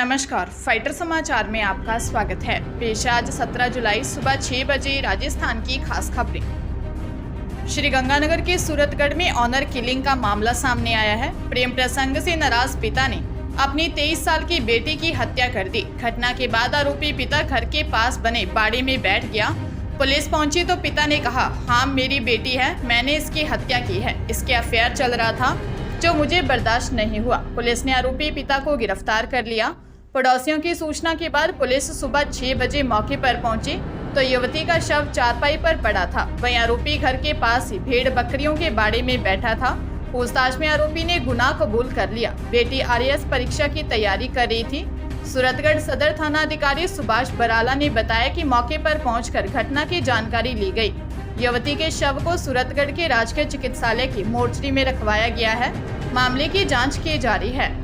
नमस्कार, फाइटर समाचार में आपका स्वागत है। पेश आज 17 जुलाई सुबह 6 बजे राजस्थान की खास खबरें। श्रीगंगानगर के सूरतगढ़ में ऑनर किलिंग का मामला सामने आया है। प्रेम प्रसंग से नाराज पिता ने अपनी 23 साल की बेटी की हत्या कर दी। घटना के बाद आरोपी पिता घर के पास बने बाड़े में बैठ गया। पुलिस पहुंची तो पिता ने कहा, हाँ मेरी बेटी है, मैंने इसकी हत्या की है। इसके अफेयर चल रहा था जो मुझे बर्दाश्त नहीं हुआ। पुलिस ने आरोपी पिता को गिरफ्तार कर लिया। पड़ोसियों की सूचना के बाद पुलिस सुबह 6 बजे मौके पर पहुंची तो युवती का शव चारपाई पर पड़ा था। वहीं आरोपी घर के पास ही भेड़ बकरियों के बाड़े में बैठा था। पूछताछ में आरोपी ने गुनाह कबूल कर लिया। बेटी आरएएस परीक्षा की तैयारी कर रही थी। सूरतगढ़ सदर थाना अधिकारी सुभाष बराला ने बताया कि मौके पर पहुंचकर घटना की जानकारी ली गई। युवती के शव को सूरतगढ़ के राजकीय चिकित्सालय की मोर्चरी में रखवाया गया है। मामले की जांच की जा रही है।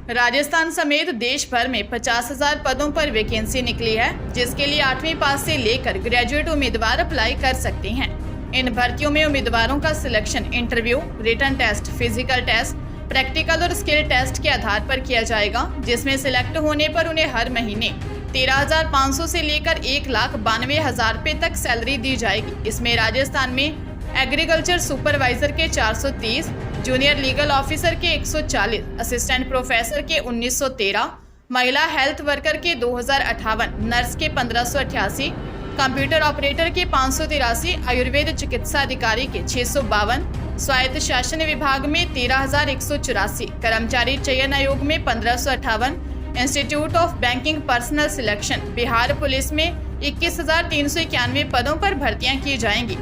राजस्थान समेत देश भर में 50,000 पदों पर वैकेंसी निकली है, जिसके लिए 8वीं पास से लेकर ग्रेजुएट उम्मीदवार अप्लाई कर सकते हैं। इन भर्तियों में उम्मीदवारों का selection interview, written test, physical test, practical और स्किल टेस्ट के आधार पर किया जाएगा, जिसमें सिलेक्ट होने पर उन्हें हर महीने 13,500 से लेकर 1,92,000 रुपए तक सैलरी दी जाएगी। इसमें राजस्थान में एग्रीकल्चर सुपरवाइजर के 430, जूनियर लीगल ऑफिसर के 140, असिस्टेंट प्रोफेसर के 1913, महिला हेल्थ वर्कर के 2058, नर्स के 1588, कंप्यूटर ऑपरेटर के 583, आयुर्वेद चिकित्सा अधिकारी के 652, स्वायत्त शासन विभाग में 13,184, कर्मचारी चयन आयोग में 1558, institute of banking personal selection Bihar police में 21,391 पदों पर भर्तियां की जाएंगी।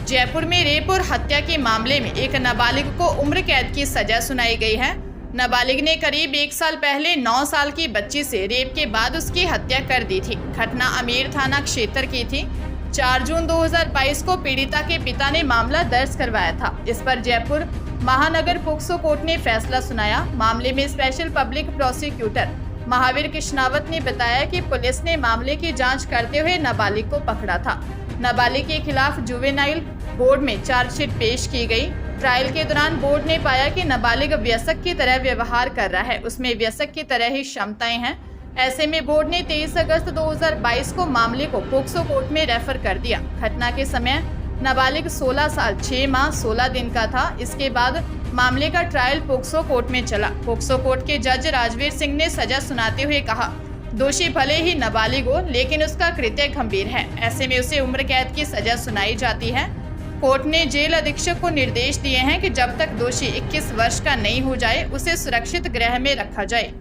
जयपुर में रेप और हत्या के मामले में एक नाबालिग को उम्र कैद की सजा सुनाई गई है। नाबालिग ने करीब 1 साल पहले 9 साल की बच्ची से रेप के बाद उसकी हत्या कर दी थी। घटना अमीर थाना क्षेत्र की थी। 4 जून 2022 को पीड़िता के पिता ने मामला दर्ज करवाया था। इस पर जयपुर महानगर पोक्सो कोर्ट ने फैसला सुनाया। मामले में special public prosecutor Mahavir Krishnawat ने बताया कि पुलिस ने मामले की जांच करते हुए नाबालिग को पकड़ा था। नाबालिग के खिलाफ जुवेनाइल बोर्ड में चार्जशीट पेश की गई। ट्रायल के दौरान बोर्ड ने पाया कि नाबालिग वयस्क की तरह व्यवहार कर रहा है, उसमें वयस्क की तरह ही क्षमताएं हैं। ऐसे में बोर्ड ने 23 अगस्त 2022 को मामले को पोक्सो कोर्ट में रेफर कर दिया। घटना के समय नाबालिग 16 साल 6 माह 16 दिन का था। इसके बाद मामले का ट्रायल पोक्सो कोर्ट में चला। पोक्सो कोर्ट के जज राजवीर सिंह ने सजा सुनाते हुए कहा, दोषी भले ही नाबालिग हो, लेकिन उसका कृत्य गंभीर है। ऐसे में उसे उम्र कैद की सजा सुनाई जाती है। कोर्ट ने जेल अधीक्षक को निर्देश दिए हैं कि जब तक दोषी 21 वर्ष का नहीं हो जाए, उसे सुरक्षित गृह में रखा जाए।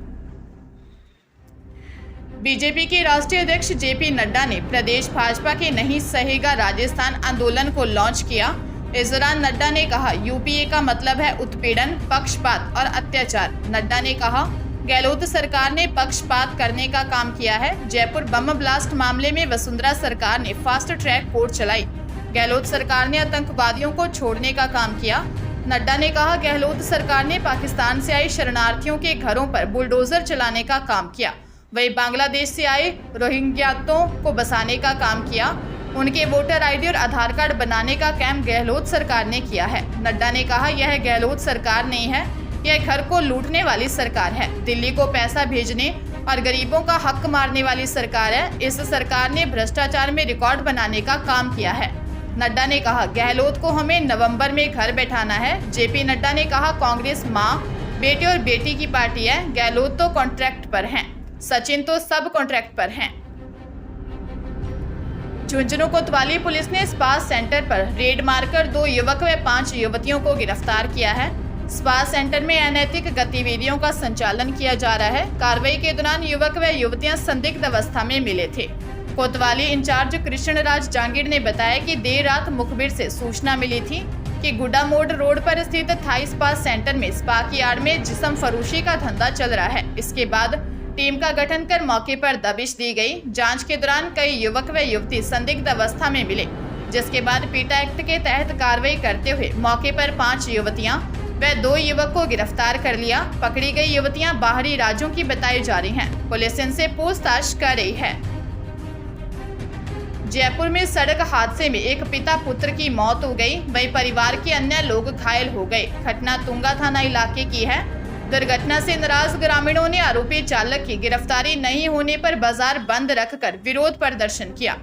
बीजेपी के राष्ट्रीय अध्यक्ष जेपी नड्डा ने प्रदेश भाजपा के नहीं सहेगा राजस्थान आंदोलन को लॉन्च किया। इस दौरान नड्डा ने कहा, यूपीए का मतलब है उत्पीड़न, पक्षपात और अत्याचार। नड्डा ने कहा, गहलोत सरकार ने पक्षपात करने का काम किया है। जयपुर बम ब्लास्ट मामले में वसुंधरा सरकार ने फास्ट ट्रैक कोर्ट चलाई। गहलोत सरकार ने आतंकवादियों को छोड़ने का काम किया। नड्डा ने कहा, गहलोत सरकार ने पाकिस्तान से आए शरणार्थियों के घरों पर बुलडोजर चलाने का काम किया। वहीं बांग्लादेश से आए रोहिंग्यातों को बसाने का काम किया। उनके वोटर आईडी और आधार कार्ड बनाने का काम गहलोत सरकार ने किया है। नड्डा ने कहा, यह गहलोत सरकार नहीं है, यह घर को लूटने वाली सरकार है। दिल्ली को पैसा भेजने और गरीबों का हक मारने वाली सरकार है। इस सरकार ने भ्रष्टाचार में रिकॉर्ड बनाने का काम किया है। नड्डा ने कहा, गहलोत को हमें नवंबर में घर बैठाना है। जेपी नड्डा ने कहा, कांग्रेस माँ, बेटे और बेटी की पार्टी है। गहलोत तो कॉन्ट्रैक्ट पर हैं, सचिन तो सब कॉन्ट्रैक्ट पर हैं। झुंझुनू कोतवाली पुलिस ने स्पा सेंटर पर रेड मारकर 2 युवक व 5 युवतियों को गिरफ्तार किया है। स्पा सेंटर में अनैतिक गतिविधियों का संचालन किया जा रहा है। कार्रवाई के दौरान युवक व युवतियां संदिग्ध अवस्था में मिले थे। कोतवाली इंचार्ज कृष्णराज जांगीर ने बताया कि देर रात मुखबिर से सूचना मिली थी कि गुड्डा मोड़ रोड पर स्थित थाई स्पा सेंटर में स्पा की आड़ में जिस्म फरोशी का धंधा चल रहा है। इसके बाद टीम का गठन कर मौके पर दबिश दी गई। जांच के दौरान कई युवक व युवती संदिग्ध अवस्था में मिले, जिसके बाद पीटा एक्ट के तहत कार्रवाई करते हुए मौके पर 5 युवतियां व 2 युवक को गिरफ्तार कर लिया। पकड़ी गई युवतियां बाहरी राज्यों की बताई जा रही हैं। पुलिस इनसे पूछताछ कर रही है। जयपुर में सड़क हादसे में एक पिता पुत्र की मौत हो गई, वहीं परिवार के अन्य लोग घायल हो गए। घटना तुंगा थाना इलाके की है। दुर्घटना से नाराज ग्रामीणों ने आरोपी चालक की गिरफ्तारी नहीं होने पर बाजार बंद रखकर विरोध प्रदर्शन किया।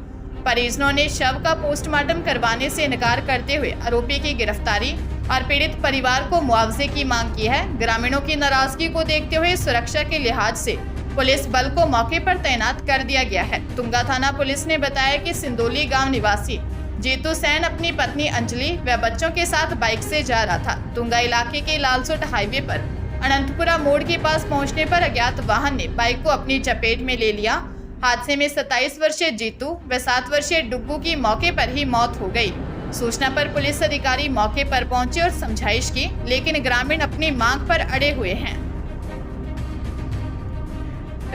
परिजनों ने शव का पोस्टमार्टम करवाने से इनकार करते हुए आरोपी की गिरफ्तारी और पीड़ित परिवार को मुआवजे की मांग की है। ग्रामीणों की नाराजगी को देखते हुए सुरक्षा के लिहाज से पुलिस बल को मौके पर तैनात कर दिया गया है। तुंगा थाना पुलिस ने बताया कि सिंदोली गांव निवासी जीतू सेन अपनी पत्नी अंजलि व बच्चों के साथ बाइक से जा रहा था। तुंगा इलाके के लालसोट हाईवे पर अनंतपुरा मोड़ के पास पहुंचने पर अज्ञात वाहन ने बाइक को अपनी चपेट में ले लिया। हादसे में 27 वर्षीय जीतू व 7 वर्षीय डुग्गू की मौके पर ही मौत हो गई। सूचना पर पुलिस अधिकारी मौके पर पहुंचे और समझाइश की, लेकिन ग्रामीण अपनी मांग पर अड़े हुए हैं।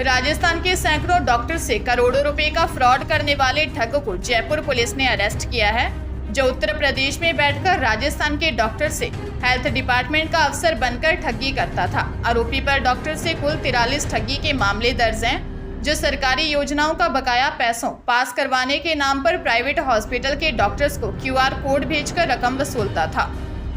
राजस्थान के सैकड़ों डॉक्टर से करोड़ों रुपए का फ्रॉड करने वाले ठग को जयपुर पुलिस ने अरेस्ट किया है, जो उत्तर प्रदेश में बैठकर राजस्थान के डॉक्टर से हेल्थ डिपार्टमेंट का अफसर बनकर ठगी करता था। आरोपी पर डॉक्टर से कुल 43 ठगी के मामले दर्ज हैं, जो सरकारी योजनाओं का बकाया पैसों पास करवाने के नाम पर प्राइवेट हॉस्पिटल के डॉक्टर्स को QR कोड भेजकर रकम वसूलता था।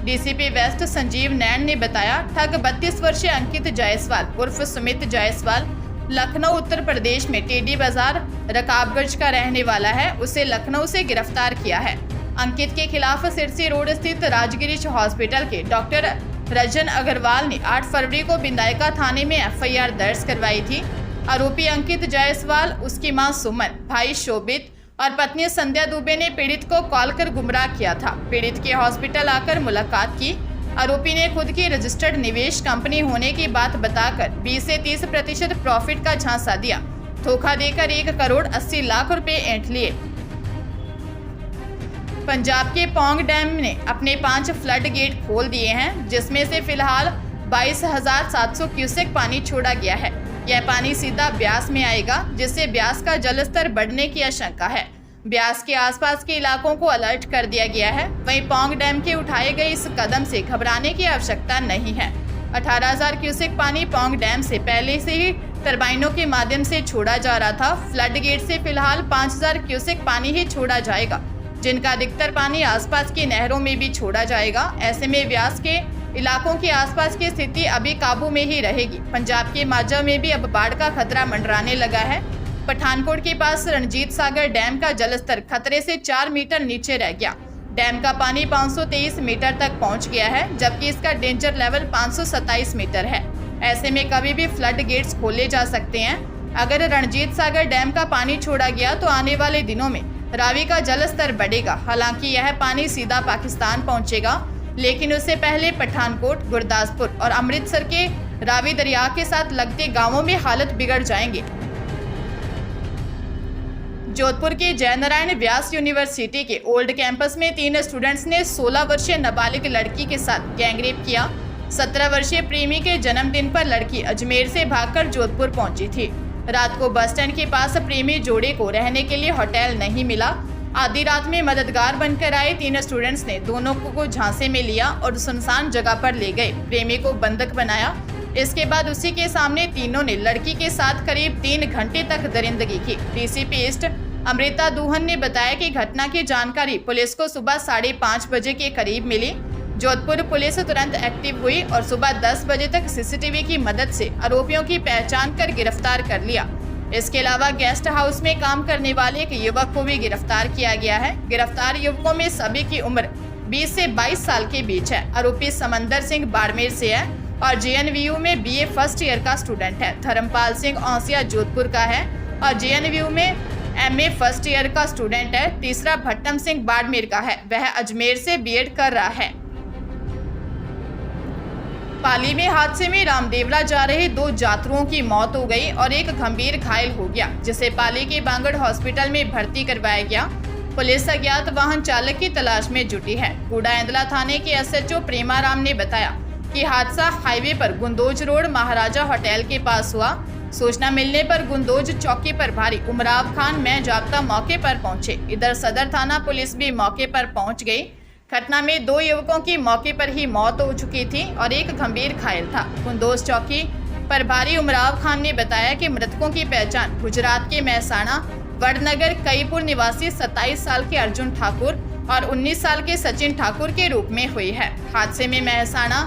डीसीपी वेस्ट संजीव नैन ने बताया, ठग 32 वर्षीय अंकित जायसवाल उर्फ सुमित जायसवाल लखनऊ उत्तर प्रदेश में टेडी बाजार रकाबगंज का रहने वाला है। उसे लखनऊ से गिरफ्तार किया है। अंकित के खिलाफ सिरसी रोड स्थित राजगिरीश हॉस्पिटल के डॉक्टर रजन अग्रवाल ने 8 फरवरी को बिंदायका थाने में FIR दर्ज करवाई थी। आरोपी अंकित जायसवाल, उसकी मां सुमन, भाई शोभित और पत्नी संध्या दुबे ने पीड़ित को कॉल कर गुमराह किया था। पीड़ित के हॉस्पिटल आकर मुलाकात की। आरोपी ने खुद की रजिस्टर्ड निवेश कंपनी होने की बात बताकर 20 से 30% प्रॉफिट का झांसा दिया। धोखा देकर 1 करोड़ 80 लाख रुपए ऐंठ लिए। पंजाब के पौंग डैम ने अपने 5 फ्लड गेट खोल दिए हैं, जिसमें से फिलहाल 22,700 क्यूसेक पानी छोड़ा गया है। यह पानी सीधा ब्यास में आएगा, जिससे ब्यास का जलस्तर बढ़ने की आशंका है। ब्यास के आसपास के इलाकों को अलर्ट कर दिया गया है। वहीं पौंग डैम के उठाए गए इस कदम से घबराने की आवश्यकता नहीं है। 18,000 क्यूसेक पानी पौंग डैम से पहले से ही टरबाइनों के माध्यम से छोड़ा जा रहा था। फ्लड गेट से फिलहाल 5,000 क्यूसेक पानी ही छोड़ा जाएगा, जिनका अधिकतर पानी आसपास की नहरों में भी छोड़ा जाएगा। ऐसे में ब्यास के इलाकों के आसपास की स्थिति अभी काबू में ही रहेगी। पंजाब के माझा में भी अब बाढ़ का खतरा मंडराने लगा है। पठानकोट के पास रणजीत सागर डैम का जलस्तर खतरे से 4 मीटर नीचे रह गया। डैम का पानी 523 मीटर तक पहुंच गया है, जबकि इसका डेंजर लेवल 527 मीटर है। ऐसे में कभी भी फ्लड गेट्स खोले जा सकते हैं। अगर रणजीत सागर डैम का पानी छोड़ा गया तो आने वाले दिनों में रावी का जलस्तर बढ़ेगा। हालांकि यह पानी सीधा पाकिस्तान पहुंचेगा, लेकिन उससे पहले पठानकोट, गुरदासपुर और अमृतसर के रावी दरिया के साथ लगते गांवों में हालत बिगड़ जाएंगे। जोधपुर के जयनारायण व्यास यूनिवर्सिटी के ओल्ड कैंपस में 3 स्टूडेंट्स ने 16 वर्षीय नाबालिग लड़की के साथ गैंगरेप किया। 17 वर्षीय प्रेमी के जन्मदिन पर लड़की अजमेर से भागकर जोधपुर पहुंची थी। रात को बस स्टैंड के पास प्रेमी जोड़े को रहने के लिए होटल नहीं मिला। आधी रात में मददगार बनकर आए 3 स्टूडेंट्स ने दोनों को झांसे में लिया और सुनसान जगह पर ले गए। प्रेमी को बंधक बनाया। इसके बाद उसी के सामने तीनों ने लड़की के साथ करीब 3 घंटे तक दरिंदगी की। डीसीपी ईस्ट अमृता दुहन ने बताया कि घटना की जानकारी पुलिस को सुबह 5:30 बजे के करीब मिली। जोधपुर पुलिस तुरंत एक्टिव हुई और सुबह 10 बजे तक सीसीटीवी की मदद से आरोपियों की पहचान कर गिरफ्तार कर लिया। इसके अलावा गेस्ट हाउस में काम करने वाले एक युवक को भी गिरफ्तार किया गया है। गिरफ्तार युवकों में सभी की उम्र 20 से 22 साल के बीच है। आरोपी समंदर सिंह बाड़मेर से है और JNVU में BA फर्स्ट ईयर का स्टूडेंट है। धर्मपाल सिंह औसिया जोधपुर का है और JNVU में MA फर्स्ट ईयर का स्टूडेंट है। तीसरा भट्टम सिंह बाड़मेर का है, वह अजमेर से B.Ed कर रहा है। पाली में हादसे में रामदेवरा जा रहे 2 यात्रियों की मौत हो गई और एक गंभीर घायल हो गया, जिसे पाली के बांगड़ हॉस्पिटल में भर्ती करवाया गया। पुलिस अज्ञात वाहन चालक की तलाश में जुटी है। कूड़ा थाने के SHO प्रेमाराम ने बताया कि हादसा हाईवे पर गुंदोज रोड महाराजा होटल के पास हुआ। सूचना मिलने पर गुंदोज चौकी प्रभारी उमराव खान में जाब्ता मौके पर पहुंचे। इधर सदर थाना पुलिस भी मौके पर पहुंच गई। घटना में 2 युवकों की मौके पर ही मौत हो चुकी थी और एक गंभीर घायल था। गुंदोज चौकी प्रभारी उमराव खान ने बताया कि मृतकों की पहचान गुजरात के महसाणा वडनगर कईपुर निवासी 27 साल के अर्जुन ठाकुर और 19 साल के सचिन ठाकुर के रूप में हुई है। हादसे में महसाणा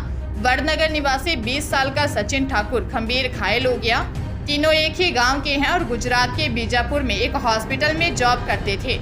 वडनगर निवासी 20 साल का सचिन ठाकुर गंभीर घायल हो गया। तीनों एक ही गांव के हैं और गुजरात के बीजापुर में एक हॉस्पिटल में जॉब करते थे।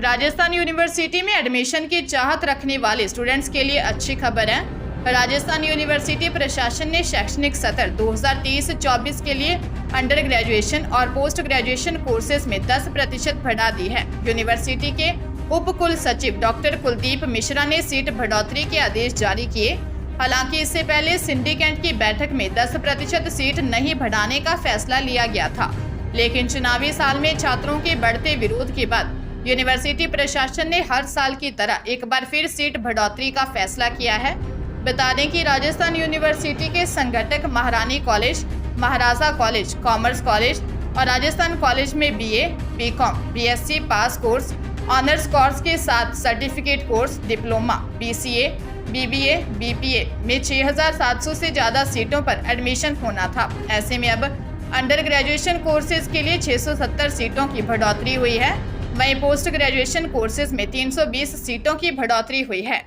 राजस्थान यूनिवर्सिटी में एडमिशन की चाहत रखने वाले स्टूडेंट्स के लिए अच्छी खबर है। राजस्थान यूनिवर्सिटी प्रशासन ने शैक्षणिक सत्र 2023-24 के लिए अंडर ग्रेजुएशन और पोस्ट ग्रेजुएशन कोर्सेज में 10% बढ़ा दी है। यूनिवर्सिटी के उप कुल सचिव डॉक्टर कुलदीप मिश्रा ने सीट बढ़ोतरी के आदेश जारी किए। हालांकि इससे पहले सिंडिकेट की बैठक में 10% सीट नहीं बढ़ाने का फैसला लिया गया था, लेकिन चुनावी साल में छात्रों के बढ़ते विरोध के बाद यूनिवर्सिटी प्रशासन ने हर साल की तरह एक बार फिर सीट बढ़ोतरी का फैसला किया है। बता दें कि राजस्थान यूनिवर्सिटी के संगठक महारानी कॉलेज, महाराजा कॉलेज, कॉमर्स कॉलेज और राजस्थान कॉलेज में BA, BCom, BSc पास कोर्स, ऑनर्स कोर्स के साथ certificate course, diploma, BCA, BBA, BPA में 6,700 से ज़्यादा सीटों पर एडमिशन होना था। ऐसे में अब अंडर ग्रेजुएशन कोर्सेज के लिए 670 सीटों की बढ़ोतरी हुई है। वहीं पोस्ट ग्रेजुएशन कोर्सेज में 320 सीटों की बढ़ोतरी हुई है।